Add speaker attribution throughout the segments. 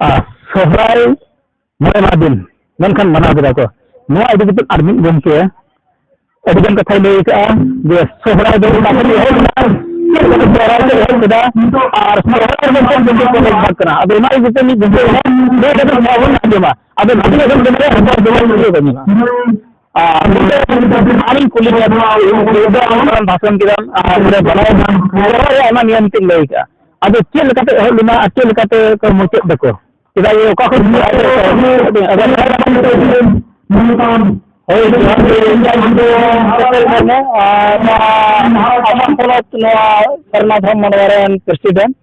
Speaker 1: सोहराय मरे दिन मेनखान मना केदा को नोआ इदि कते आर मिद गमके अडिगन कथा लई का जे सोहराय दो बाकी होना सोहराय दो केदा और सोहराय दो को बकना अब इना जते नि गमके दे कते मावन आदेमा अब नदी गम दे हम दो गमना आनी कुली भाषण केदा और बनाए आमा नियम तिन लई का अब चेल कते हलिना चेल कते को मुचद दको केदा ये का को होय सरना धर्म मनवारन प्रेसिडेंट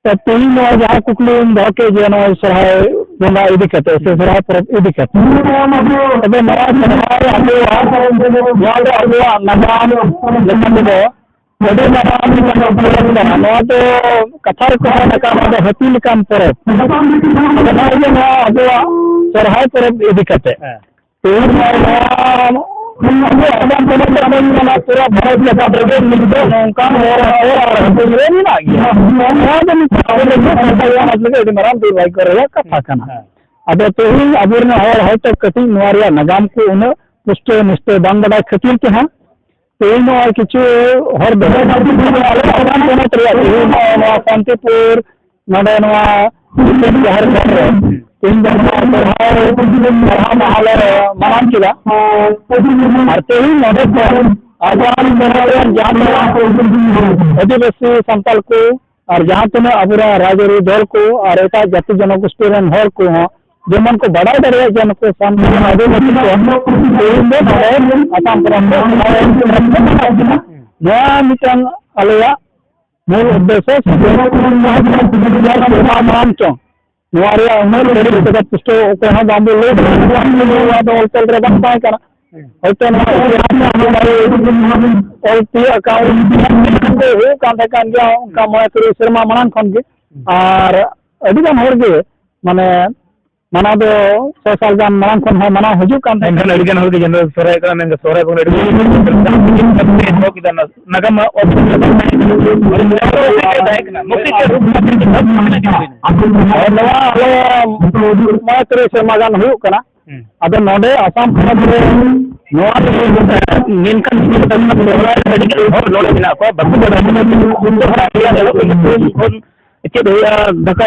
Speaker 1: तीन जहाँ कुकली दके जे सरहाय बोंगा इदी कते से सरहाय परब इदी कते तबे नवा सरहाय आबो नगाम लेकिन दो बड़े नगाम नवा तो कथा को नगाम हती लेकान परब आबो सरहाय परब इदी कते तीन पूरा भारत लेखा नौका कथा अब तेहन अब कटी नगाम को उन पुष्ट निष्ठ बांग बड़ा खातिर के हाँ तेहन किचु हर शांतिपुर जहर तीन मानान केदा और तेहन आदिवासी सांताल को और जहाँ तीन अब राजरी दल को और एट जाति जनगोष्ठी हर को जेमन को बड़ा दाड़े जे नुकु आदिवासी आसाम आलिया मूल उद्देश्य चौं पुष्ट बाबू अलचल हयतो मय तुरुई सेरमा मांग खन और अडिगान माने मना दो 100 साल गान मांग खन मना हजू कान अडिगान हर गे सोराय का मेन सोराय बन नगम मय तुरुई सेरमा गान हुयू कना अब नोडे आसाम चेद दाका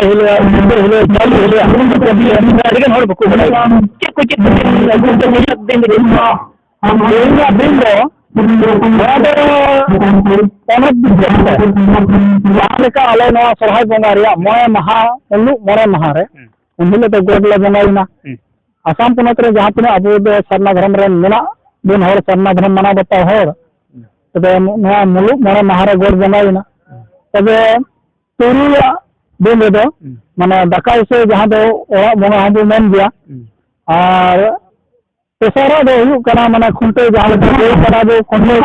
Speaker 1: सरहाय बंगा मय महा मरे महा उनहिल गोडले बंगाईना आसाम पनत जहाँ तीन अब सरना धर्म बन सरना धर्म माना बताओ तब मुलुग मरे महारे गोड़ बंगाईना तब तुरुई दिन रे माने दाका से जहाँ ओरा बंगा हम मेन गया और तेसरा माने खुंटे जहाँ खुंटे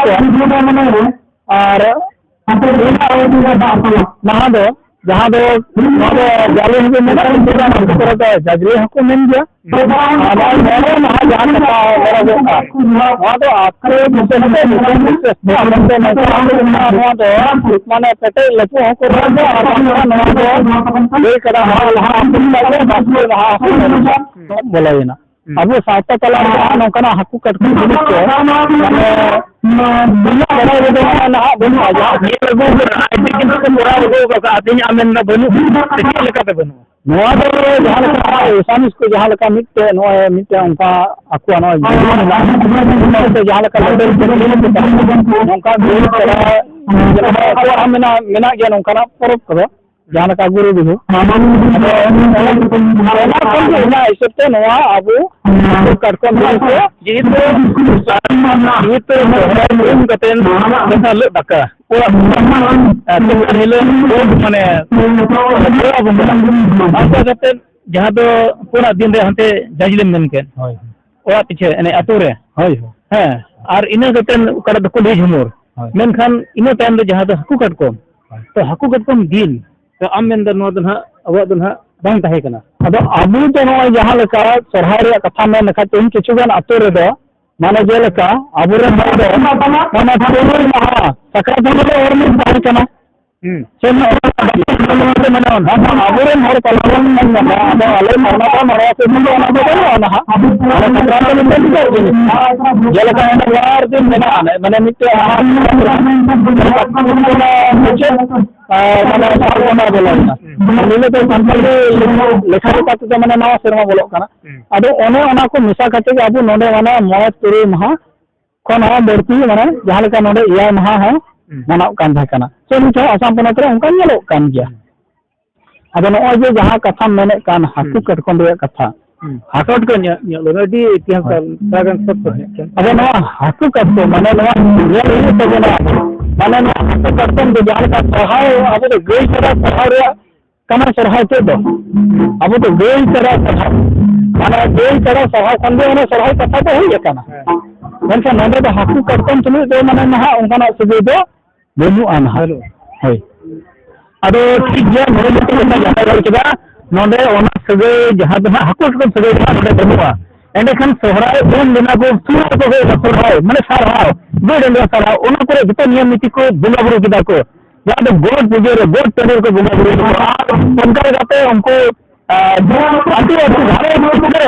Speaker 1: और जहाँ जाली जाजरी हको मेन गया माने पेटे लचू हको बोला अब सावता तला नौका हाकू कटको एसामिस को जहाँ मिट्टे आकुआ नौका परब को जहाँ गुरु बिहू हिसाब अब कटकम दाका माने जहाँ पूरा दिन हानते जाजले मेनके पीछे आतु हाँ और इन को ले झुमुर मेनखान इन टाइम जहाँ हाकू कटकम तो हाकू कटकम दिन तो आम अब अब जहाँ सरहाय कथा मेन तेहन किचुगान आतु माने जेलेका अब माने तुरुई माहा साकरात अबुरेन हर पलावन अब आले कर्नाटक महाराष्ट्र में ना जेलका वार दिन माने मिट्टे माने सारगोना बोलना मिले तो संताली लेखा लेखा माने नवा सेरमा बोलो कना अदो ओने ओना को मिसा खाते अब नोडे माने मोय तुरी महा खन हा बर्ती माने जहां लेका नोडे इया महा है मानाव कान थाकना से निथो आसाम पनत रे उनका नेलो कान गया अब नॉय जे जहां कथा मेने कान हाकू कटकोन रे कथा हाकट को लोडी इतिहास प्रागन सब अब नवा हाकू कटको माने नवा ये तो बना माने नवा हाकू कटकोन दे जहां का सहाय अब तो गई तरह सहाय रे कना सहाय ते दो अब तो गई तरह सहाय माने गई तरह सहाय संदे ने सहाय कथा तो होय कना मनसा नंदे तो हाकू कटकोन तुलु दे माने नहा उनका सुबे दो बनु आन हालो है अदो ठीक गया नोडे तो जहां रल केदा नोडे ओना सगे जहां दो हाकू को सगे नोडे बनुआ एंडे खान सोहराय उन दिना को सुर को हो सोहराय माने सारहाव गोड एंडे सारहाव ओना करे जतो नियम नीति को बुला बुरु केदा को जहां दो गोड पूजे रे गोड टेंडर को बुला बुरु उनका जाते हमको आंटी घरे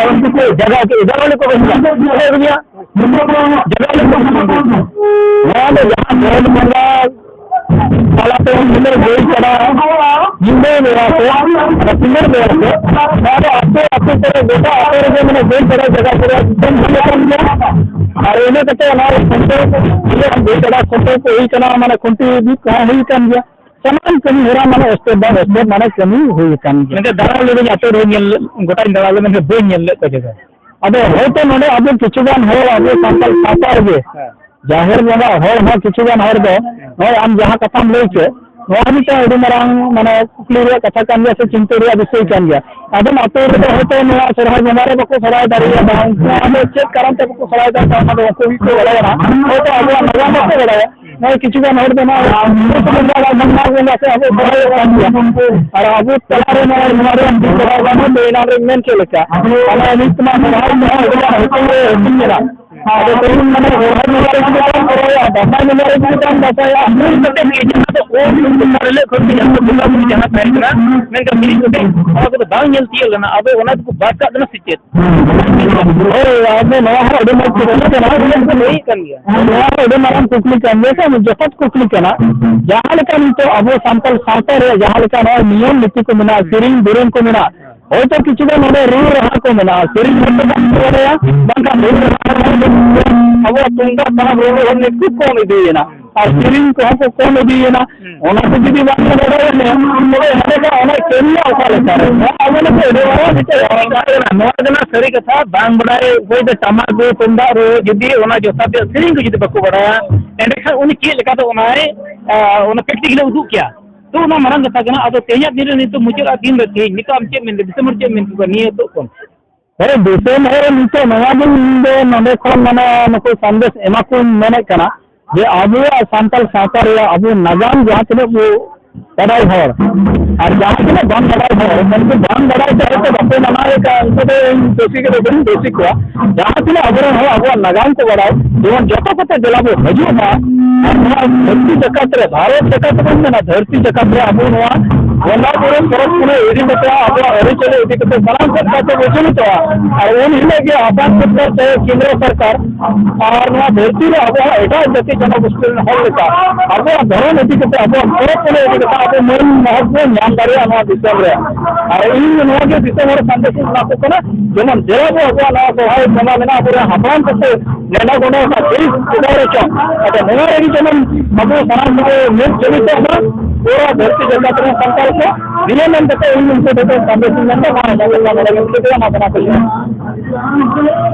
Speaker 1: उनको जगह के इधर वाले को जगह साला तो मिलर गोई चढ़ा जिंदे मेरा से पिलर मेरा से सारे आपको आपको तरह बेटा आपको जो मैंने गोई चढ़ा जगह पर तुम हमें कम किया और इन्हें कहते हमारे कुंटे ये हम गोई चढ़ा कुंटे को ही चला हमारे कुंटे भी कहाँ हुई कम गया समान कमी हो रहा माने उसके बाद माने कमी हुई कम गया मैंने दरा ले जाते रहो गोटा दरा ले मैंने बोई नियल ले तो जगह अब हो तो नोडे अब किछुगान हो अब संकल सातार गे जाहिर बंगा हर हाँ किछुगान हर दो नय आम जहां कथाम लैके नोआ मिटा अडी मारांग माने कुकली रे कथा कान गया से चिंता रे विषय कान गया आदम आते रे होते नोआ सरहाय बंगारे बको सराय दारिया बा हम चेक करन ते बको सराय दा ता को को बड़ा ना हो तो अब नवा बको बड़ा नय किछुगान हर देना तो बंगा बंगा बंगा से अब सराय कान गया और अब तलारे नोआ हमारे हम सराय बना देना रे मेन के लेका अला नित मा सराय में होते मेरा अरे तो मैंने रोहन नगर के काम करोया बाबा नगर के काम बताया हमने कहते हैं जहां तो ओ मारले खुद जहां तो बुला बुली जहां फैलना मैं का मिली तो और तो बांग जलती है ना अब ओना को बात का ना सिचेत ओ आपने नया है अडे मत करो ना ना तो नहीं कर गया नया अडे मारन कुकली कर लेता मैं जफत कुकली करना जहां लेका तो अब सैंपल साउता रे जहां लेका नियम नीति को मिला सिरिंग बुरेन को मिला हो तो किसी का नोडे रू रहा को मिला सिरिंग को बोले या बंका रू अब तुंगा बना रोड हमने कुछ कौन दिए ना और सिरिंग को हमको कौन दिए ना ओना तो जदी बात में बड़ा है तो हमारे का ओना केनिया उठा लेता है अब ने तो रेवा बिते ना नोआ देना सरी कथा बांग बड़ाए कोई तो टमाटो तुंगा रो जदी ओना जोता पे सिरिंग को जदी बको बड़ाया एंड खान उनी के लेका तो ओना है ओना प्रैक्टिकली उदु क्या तो ना मरंग कथा कना अब तेया दिन नि तो मुझे दिन रे थी नितो हम चे में दिसंबर चे में को निये तो कौन अरे दिसंबर नितो नवा दिन दे नंदे खन माने नको संदेश एमा को मेने कना जे अबु सांतल साता रे अबु नगाम जहां तने वो बड़ाई हर और जहां तने बन बड़ाई हर मन को बन बड़ाई चाहे तो बप्पे बनाए का उनको तो दोषी के बन दोषी को जहां तने अबु हो अबु नगाम को बड़ाई जीवन जतो कते जलाबो हजू ना धरती जगत रे भारत जगत में ना धरती जगत रे अबु नवा वना पूरे परत पुणे एडी कते अबु अरे चले एडी कते बनाम करते वचन तो और उन हिले के आपात करते केंद्र सरकार और नवा धरती रे अबु एटा जति जन मुश्किल हल लेका अबु धरो एडी कते अबु परत पुणे एडी कते अबु मन महत्व ध्यान करे नवा दिसम रे और इन नवा के दिसम रे संदेश ना को ना जेमन जेराबो अबु नवा सहाय बना लेना अबु हापरान कते नेना गोनो का देश उदारे छ अबे नवा रे जेमन अबु समाज में मेन चलित है पूरा धरती जगत में संकल्प नियमन कते इन उनको तो संदेश में ना माना जाता है